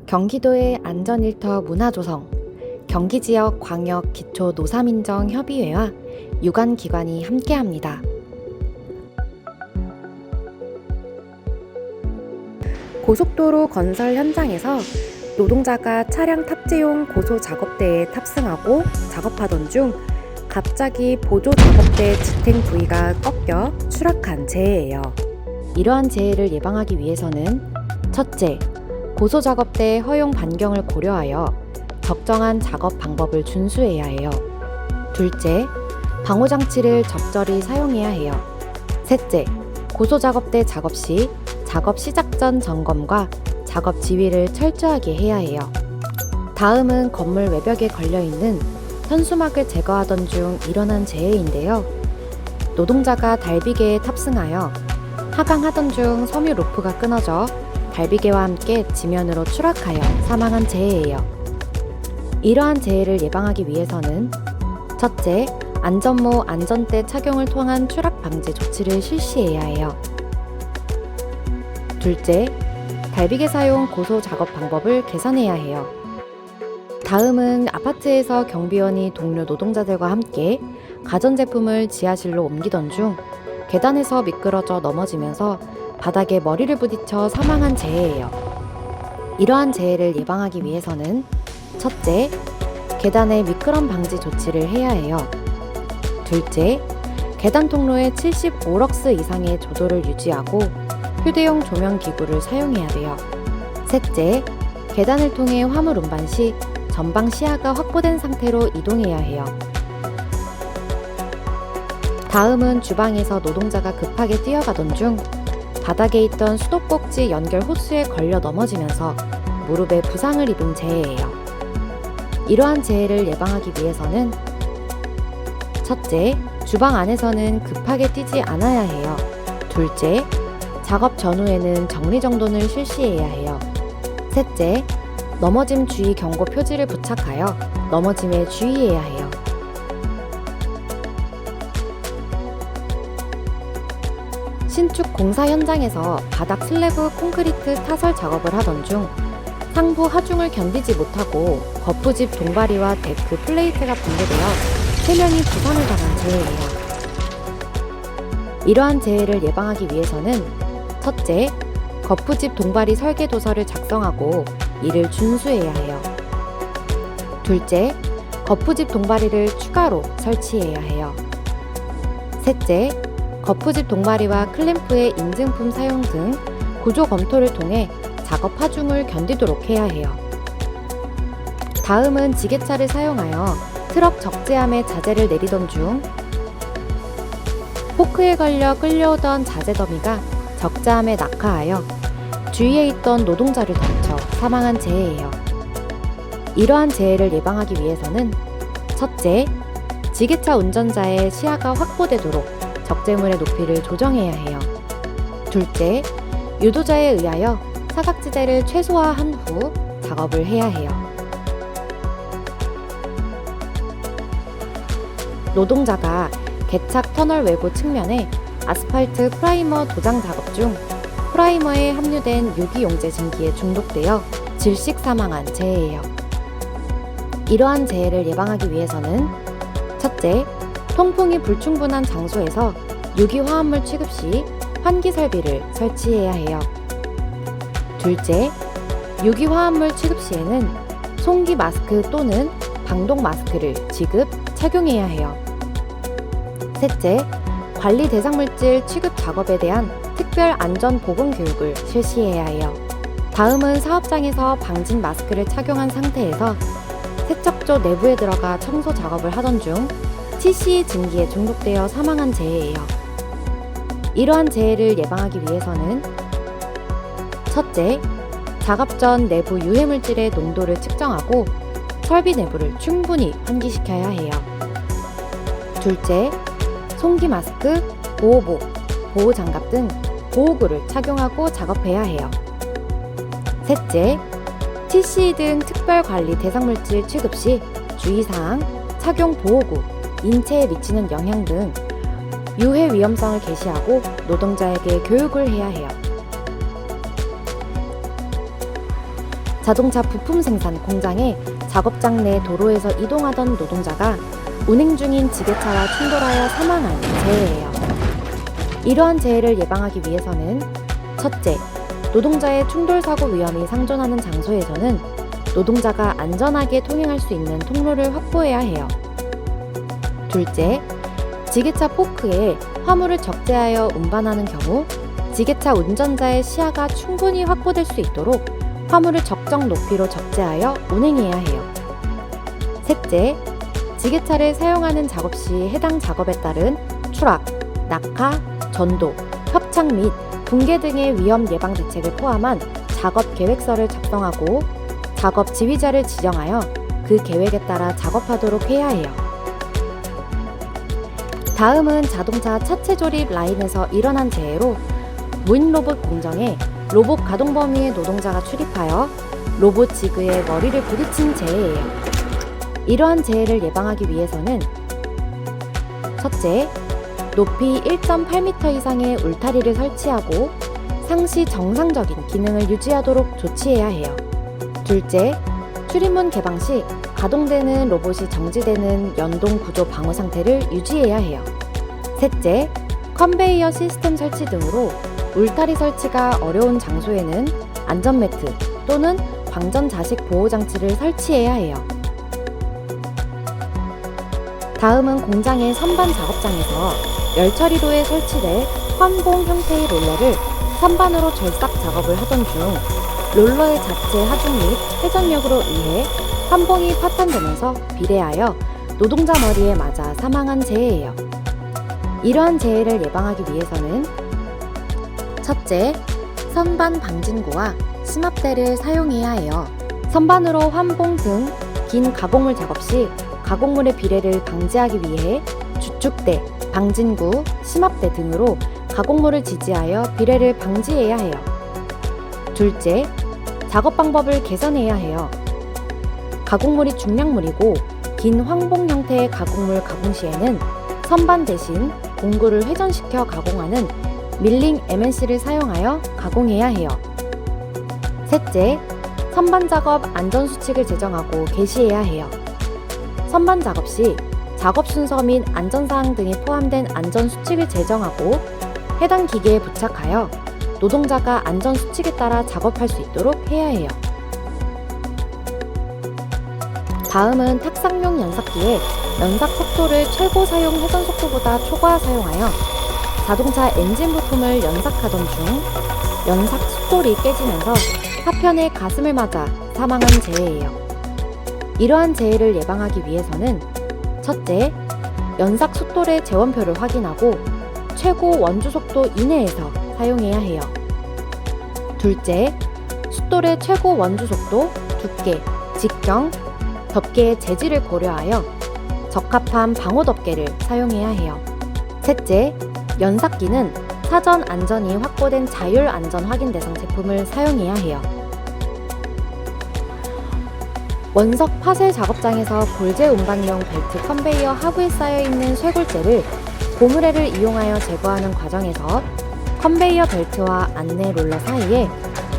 경기도의 안전일터 문화조성, 경기지역 광역 기초 노사민정 협의회와 유관기관이 함께합니다. 고속도로 건설 현장에서 노동자가 차량 탑재용 고소 작업대에 탑승하고 작업하던 중 갑자기 보조 작업대 지탱 부위가 꺾여 추락한 재해예요. 이러한 재해를 예방하기 위해서는 첫째, 고소 작업대 허용 반경을 고려하여 적정한 작업 방법을 준수해야 해요. 둘째, 방호 장치를 적절히 사용해야 해요. 셋째, 고소 작업대 작업 시 작업 시작 전 점검과 작업 지휘를 철저하게 해야 해요. 다음은 건물 외벽에 걸려있는 현수막을 제거하던 중 일어난 재해인데요. 노동자가 달비개에 탑승하여 하강하던 중 섬유 로프가 끊어져 달비개와 함께 지면으로 추락하여 사망한 재해예요. 이러한 재해를 예방하기 위해서는 첫째, 안전모 안전대 착용을 통한 추락 방지 조치를 실시해야 해요. 둘째, 달비개 사용 고소 작업 방법을 개선해야 해요. 다음은 아파트에서 경비원이 동료 노동자들과 함께 가전제품을 지하실로 옮기던 중 계단에서 미끄러져 넘어지면서 바닥에 머리를 부딪혀 사망한 재해예요. 이러한 재해를 예방하기 위해서는 첫째, 계단의 미끄럼 방지 조치를 해야 해요. 둘째, 계단 통로에 75럭스 이상의 조도를 유지하고 휴대용 조명 기구를 사용해야 돼요. 셋째, 계단을 통해 화물 운반 시 전방 시야가 확보된 상태로 이동해야 해요. 다음은 주방에서 노동자가 급하게 뛰어가던 중 바닥에 있던 수도꼭지 연결 호스에 걸려 넘어지면서 무릎에 부상을 입은 재해예요. 이러한 재해를 예방하기 위해서는 첫째, 주방 안에서는 급하게 뛰지 않아야 해요. 둘째, 작업 전후에는 정리정돈을 실시해야 해요. 셋째, 넘어짐 주의 경고 표지를 부착하여 넘어짐에 주의해야 해요. 신축 공사 현장에서 바닥 슬래브 콘크리트 타설 작업을 하던 중 상부 하중을 견디지 못하고 거푸집 동바리와 데크 플레이트가 붕괴되어 3명이 부상을 당한 재해예요. 이러한 재해를 예방하기 위해서는 첫째, 거푸집 동바리 설계 도서를 작성하고 이를 준수해야 해요. 둘째, 거푸집 동바리를 추가로 설치해야 해요. 셋째, 거푸집 동바리와 클램프의 인증품 사용 등 구조 검토를 통해 작업 하중을 견디도록 해야 해요. 다음은 지게차를 사용하여 트럭 적재함에 자재를 내리던 중 포크에 걸려 끌려오던 자재 더미가 적재함에 낙하하여 주위에 있던 노동자를 덮쳐 사망한 재해예요. 이러한 재해를 예방하기 위해서는 첫째, 지게차 운전자의 시야가 확보되도록 적재물의 높이를 조정해야 해요. 둘째, 유도자에 의하여 사각지대를 최소화한 후 작업을 해야 해요. 노동자가 개착 터널 외부 측면에 아스팔트 프라이머 도장 작업 중 프라이머에 함유된 유기용제 증기에 중독되어 질식 사망한 재해예요. 이러한 재해를 예방하기 위해서는 첫째, 통풍이 불충분한 장소에서 유기화합물 취급 시 환기 설비를 설치해야 해요. 둘째, 유기화합물 취급 시에는 송기 마스크 또는 방독 마스크를 지급, 착용해야 해요. 셋째, 관리 대상물질 취급 작업에 대한 특별 안전 보건 교육을 실시해야 해요. 다음은 사업장에서 방진 마스크를 착용한 상태에서 세척조 내부에 들어가 청소 작업을 하던 중 TC 증기에 중독되어 사망한 재해예요. 이러한 재해를 예방하기 위해서는 첫째, 작업 전 내부 유해물질의 농도를 측정하고 설비 내부를 충분히 환기시켜야 해요. 둘째, 송기 마스크, 보호복, 보호장갑 등 보호구를 착용하고 작업해야 해요. 셋째, TC 등 특별관리 대상물질 취급 시 주의사항, 착용 보호구, 인체에 미치는 영향 등 유해 위험성을 게시하고 노동자에게 교육을 해야 해요. 자동차 부품 생산 공장의 작업장 내 도로에서 이동하던 노동자가 운행 중인 지게차와 충돌하여 사망한 재해예요. 이러한 재해를 예방하기 위해서는 첫째, 노동자의 충돌 사고 위험이 상존하는 장소에서는 노동자가 안전하게 통행할 수 있는 통로를 확보해야 해요. 둘째, 지게차 포크에 화물을 적재하여 운반하는 경우 지게차 운전자의 시야가 충분히 확보될 수 있도록 화물을 적정 높이로 적재하여 운행해야 해요. 셋째, 지게차를 사용하는 작업 시 해당 작업에 따른 추락, 낙하, 전도, 협착 및 붕괴 등의 위험 예방 대책을 포함한 작업 계획서를 작성하고 작업 지휘자를 지정하여 그 계획에 따라 작업하도록 해야 해요. 다음은 자동차 차체 조립 라인에서 일어난 재해로 무인 로봇 공정에 로봇 가동 범위의 노동자가 출입하여 로봇 지그에 머리를 부딪힌 재해예요. 이러한 재해를 예방하기 위해서는 첫째, 높이 1.8m 이상의 울타리를 설치하고 상시 정상적인 기능을 유지하도록 조치해야 해요. 둘째, 출입문 개방 시 가동되는 로봇이 정지되는 연동 구조 방어 상태를 유지해야 해요. 셋째, 컨베이어 시스템 설치 등으로 울타리 설치가 어려운 장소에는 안전매트 또는 광전 자식 보호 장치를 설치해야 해요. 다음은 공장의 선반 작업장에서 열처리로에 설치될 환봉 형태의 롤러를 선반으로 절삭 작업을 하던 중 롤러의 자체 하중 및 회전력으로 의해 환봉이 파탄되면서 비례하여 노동자 머리에 맞아 사망한 재해예요. 이러한 재해를 예방하기 위해서는 첫째, 선반 방진구와 심압대를 사용해야 해요. 선반으로 환봉 등 긴 가공물 작업 시 가공물의 비례를 방지하기 위해 주축대, 방진구, 심압대 등으로 가공물을 지지하여 비례를 방지해야 해요. 둘째, 작업 방법을 개선해야 해요. 가공물이 중량물이고 긴 황봉 형태의 가공물 가공 시에는 선반 대신 공구를 회전시켜 가공하는 밀링 MNC를 사용하여 가공해야 해요. 셋째, 선반 작업 안전 수칙을 제정하고 게시해야 해요. 선반 작업 시 작업 순서 및 안전사항 등이 포함된 안전 수칙을 제정하고 해당 기계에 부착하여 노동자가 안전 수칙에 따라 작업할 수 있도록 해야 해요. 다음은 탁상용 연삭기에 연삭 속도를 최고 사용 회전 속도보다 초과 사용하여 자동차 엔진 부품을 연삭하던 중 연삭 숫돌이 깨지면서 하편의 가슴을 맞아 사망한 재해예요. 이러한 재해를 예방하기 위해서는 첫째, 연삭 숫돌의 재원표를 확인하고 최고 원주 속도 이내에서 사용해야 해요. 둘째, 숫돌의 최고 원주 속도, 두께, 직경, 덮개의 재질을 고려하여 적합한 방호 덮개를 사용해야 해요. 셋째, 연삭기는 사전 안전이 확보된 자율 안전 확인 대상 제품을 사용해야 해요. 원석 파쇄 작업장에서 골재 운반용 벨트 컨베이어 하부에 쌓여있는 쇄골재를 고무래를 이용하여 제거하는 과정에서 컨베이어 벨트와 안내 롤러 사이에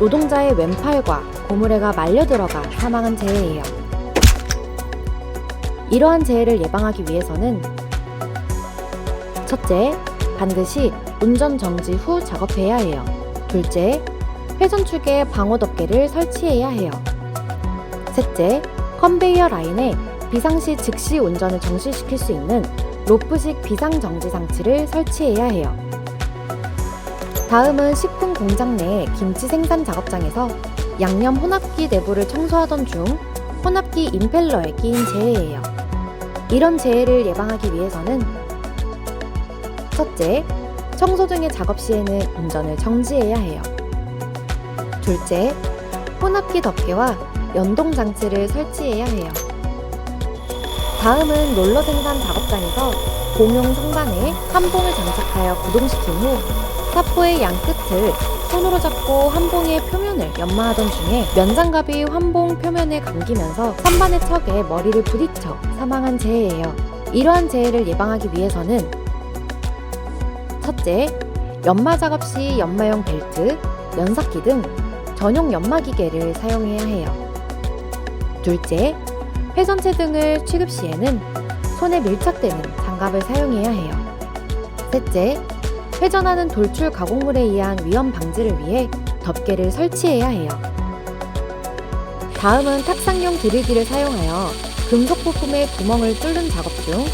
노동자의 왼팔과 고무래가 말려 들어가 사망한 재해예요. 이러한 재해를 예방하기 위해서는 첫째, 반드시 운전 정지 후 작업해야 해요. 둘째, 회전축에 방호 덮개를 설치해야 해요. 셋째, 컨베이어 라인에 비상시 즉시 운전을 정지시킬 수 있는 로프식 비상정지 장치를 설치해야 해요. 다음은 식품 공장 내 김치 생산 작업장에서 양념 혼합기 내부를 청소하던 중 혼합기 임펠러에 끼인 재해예요. 이런 재해를 예방하기 위해서는 첫째, 청소 등의 작업 시에는 운전을 정지해야 해요. 둘째, 혼합기 덮개와 연동 장치를 설치해야 해요. 다음은 롤러 생산 작업장에서 공용 선반에 환봉을 장착하여 구동시킨 후 사포의 양 끝을 손으로 잡고 환봉의 표면을 연마하던 중에 면장갑이 환봉 표면에 감기면서 선반의 척에 머리를 부딪혀 사망한 재해예요. 이러한 재해를 예방하기 위해서는 첫째, 연마 작업 시 연마용 벨트, 연삭기 등 전용 연마기계를 사용해야 해요. 둘째, 회전체 등을 취급 시에는 손에 밀착되는 장갑을 사용해야 해요. 셋째, 회전하는 돌출 가공물에 의한 위험 방지를 위해 덮개를 설치해야 해요. 다음은 탁상용 드릴기를 사용하여 금속 부품의 구멍을 뚫는 작업 중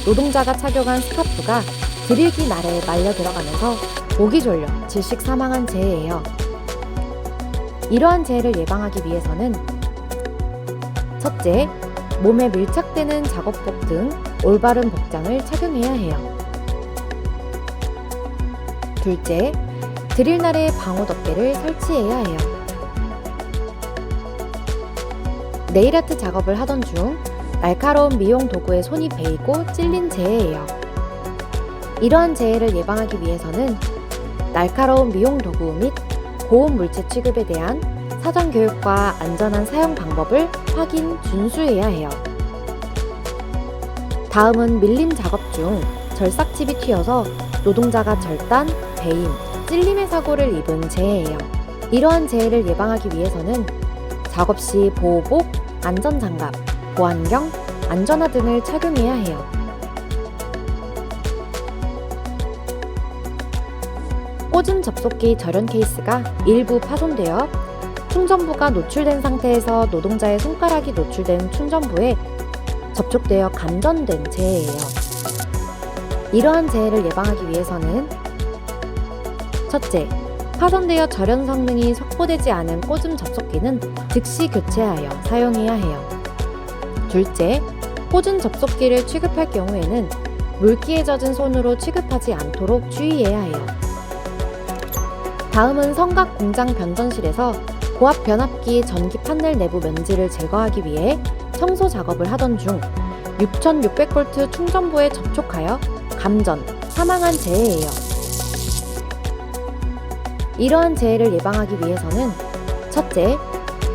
노동자가 착용한 스카프가 드릴기 날에 말려 들어가면서 목이 졸려 질식 사망한 재해예요. 이러한 재해를 예방하기 위해서는 첫째, 몸에 밀착되는 작업복 등 올바른 복장을 착용해야 해요. 둘째, 드릴날에 방호 덮개를 설치해야 해요. 네일아트 작업을 하던 중 날카로운 미용 도구에 손이 베이고 찔린 재해예요. 이러한 재해를 예방하기 위해서는 날카로운 미용 도구 및 고온 물체 취급에 대한 사전 교육과 안전한 사용 방법을 확인, 준수해야 해요. 다음은 밀림 작업 중 절삭집이 튀어서 노동자가 절단, 배임, 찔림의 사고를 입은 재해예요. 이러한 재해를 예방하기 위해서는 작업 시 보호복, 안전장갑, 보안경, 안전화 등을 착용해야 해요. 꽂은 접속기 절연 케이스가 일부 파손되어 충전부가 노출된 상태에서 노동자의 손가락이 노출된 충전부에 접촉되어 감전된 재해예요. 이러한 재해를 예방하기 위해서는 첫째, 파손되어 절연 성능이 확보되지 않은 꽂음 접속기는 즉시 교체하여 사용해야 해요. 둘째, 꽂은 접속기를 취급할 경우에는 물기에 젖은 손으로 취급하지 않도록 주의해야 해요. 다음은 성각 공장 변전실에서 고압 변압기 전기 판넬 내부 먼지를 제거하기 위해 청소 작업을 하던 중 6600V 충전부에 접촉하여 감전, 사망한 재해예요. 이러한 재해를 예방하기 위해서는 첫째,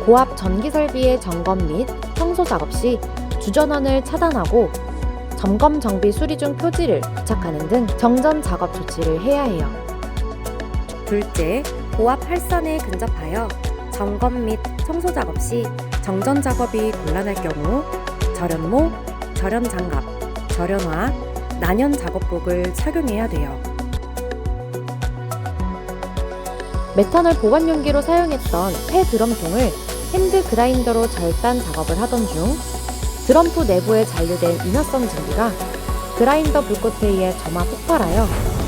고압 전기 설비의 점검 및 청소 작업 시 주전원을 차단하고 점검 정비 수리 중 표지를 부착하는 등 정전 작업 조치를 해야 해요. 둘째, 고압 활선에 근접하여 점검 및 청소 작업 시 정전 작업이 곤란할 경우 절연모, 절연장갑, 절연화, 난연 작업복을 착용해야 돼요. 메탄올 보관 용기로 사용했던 폐 드럼통을 핸드 그라인더로 절단 작업을 하던 중 드럼프 내부에 잔류된 인화성 증기가 그라인더 불꽃에 의해 점화 폭발하여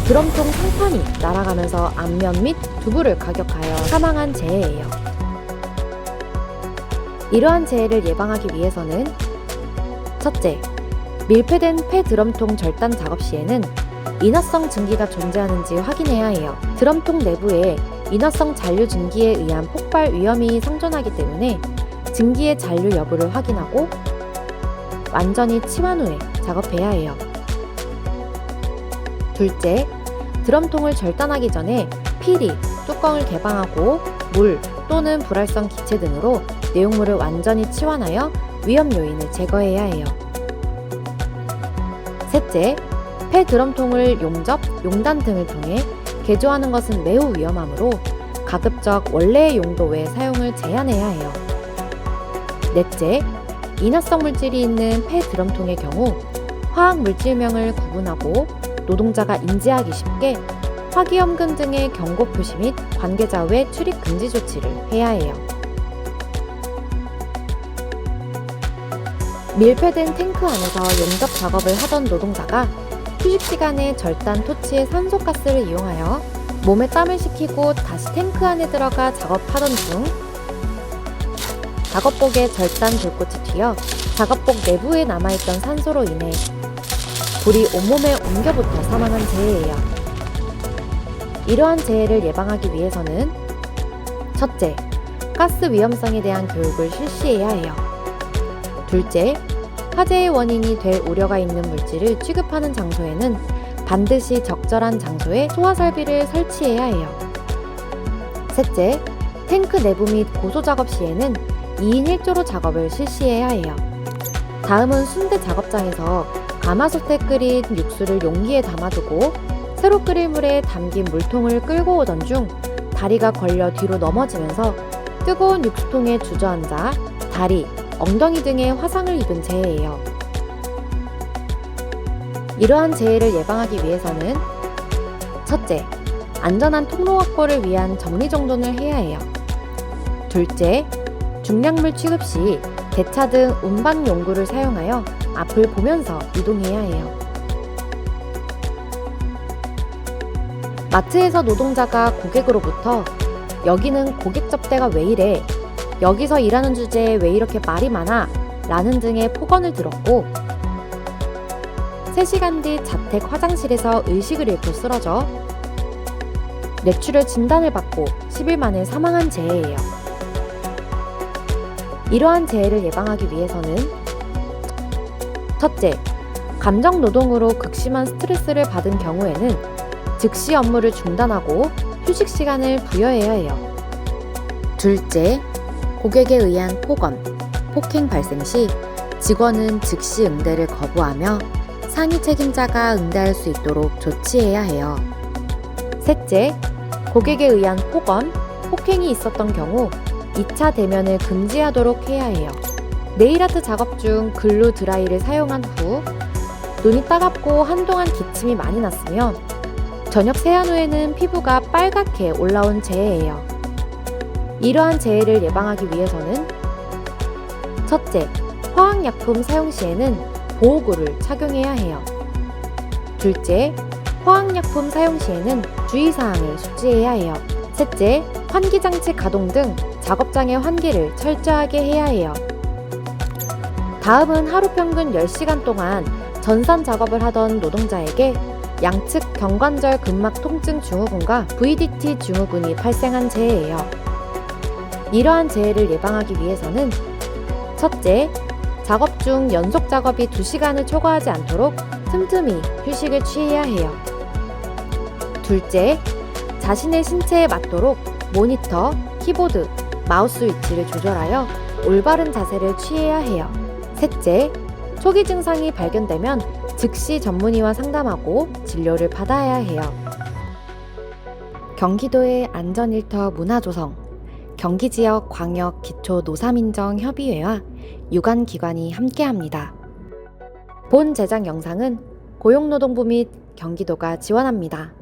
드럼통 상판이 날아가면서 앞면 및 두부를 가격하여 사망한 재해예요. 이러한 재해를 예방하기 위해서는 첫째, 밀폐된 폐 드럼통 절단 작업 시에는 인화성 증기가 존재하는지 확인해야 해요. 드럼통 내부에 인화성 잔류 증기에 의한 폭발 위험이 상존하기 때문에 증기의 잔류 여부를 확인하고 완전히 치환 후에 작업해야 해요. 둘째, 드럼통을 절단하기 전에 필히 뚜껑을 개방하고 물 또는 불활성 기체 등으로 내용물을 완전히 치환하여 위험 요인을 제거해야 해요. 셋째, 폐 드럼통을 용접, 용단 등을 통해 개조하는 것은 매우 위험하므로 가급적 원래의 용도 외 사용을 제한해야 해요. 넷째, 인화성 물질이 있는 폐 드럼통의 경우 화학 물질명을 구분하고 노동자가 인지하기 쉽게 화기염근 등의 경고 표시 및 관계자 외 출입 금지 조치를 해야 해요. 밀폐된 탱크 안에서 용접 작업을 하던 노동자가 휴식 시간에 절단 토치의 산소가스를 이용하여 몸에 땀을 식히고 다시 탱크 안에 들어가 작업하던 중 작업복에 절단 불꽃이 튀어 작업복 내부에 남아있던 산소로 인해 불이 온몸에 옮겨붙어 사망한 재해예요. 이러한 재해를 예방하기 위해서는 첫째, 가스 위험성에 대한 교육을 실시해야 해요. 둘째, 화재의 원인이 될 우려가 있는 물질을 취급하는 장소에는 반드시 적절한 장소에 소화 설비를 설치해야 해요. 셋째, 탱크 내부 및 고소 작업 시에는 2인 1조로 작업을 실시해야 해요. 다음은 순대 작업장에서 가마솥에 끓인 육수를 용기에 담아두고 새로 끓일 물에 담긴 물통을 끌고 오던 중 다리가 걸려 뒤로 넘어지면서 뜨거운 육수통에 주저앉아 다리, 엉덩이 등에 화상을 입은 재해예요. 이러한 재해를 예방하기 위해서는 첫째, 안전한 통로 확보를 위한 정리정돈을 해야 해요. 둘째, 중량물 취급 시 대차 등 운반 용구를 사용하여 앞을 보면서 이동해야 해요. 마트에서 노동자가 고객으로부터 여기는 고객 접대가 왜 이래? 여기서 일하는 주제에 왜 이렇게 말이 많아? 라는 등의 폭언을 들었고 3시간 뒤 자택 화장실에서 의식을 잃고 쓰러져 뇌출혈 진단을 받고 10일 만에 사망한 재해예요. 이러한 재해를 예방하기 위해서는 첫째, 감정 노동으로 극심한 스트레스를 받은 경우에는 즉시 업무를 중단하고 휴식 시간을 부여해야 해요. 둘째, 고객에 의한 폭언, 폭행 발생 시 직원은 즉시 응대를 거부하며 상위 책임자가 응대할 수 있도록 조치해야 해요. 셋째, 고객에 의한 폭언, 폭행이 있었던 경우 2차 대면을 금지하도록 해야 해요. 네일아트 작업 중 글루 드라이를 사용한 후 눈이 따갑고 한동안 기침이 많이 났으며 저녁 세안 후에는 피부가 빨갛게 올라온 재해예요. 이러한 재해를 예방하기 위해서는 첫째, 화학약품 사용 시에는 보호구를 착용해야 해요. 둘째, 화학약품 사용 시에는 주의사항을 숙지해야 해요. 셋째, 환기장치 가동 등 작업장의 환기를 철저하게 해야 해요. 다음은 하루 평균 10시간 동안 전산 작업을 하던 노동자에게 양측 경관절 근막 통증 증후군과 VDT 증후군이 발생한 재해예요. 이러한 재해를 예방하기 위해서는 첫째, 작업 중 연속 작업이 2시간을 초과하지 않도록 틈틈이 휴식을 취해야 해요. 둘째, 자신의 신체에 맞도록 모니터, 키보드, 마우스 위치를 조절하여 올바른 자세를 취해야 해요. 셋째, 초기 증상이 발견되면 즉시 전문의와 상담하고 진료를 받아야 해요. 경기도의 안전일터 문화조성, 경기지역 광역 기초 노사민정협의회와 유관기관이 함께합니다. 본 제작 영상은 고용노동부 및 경기도가 지원합니다.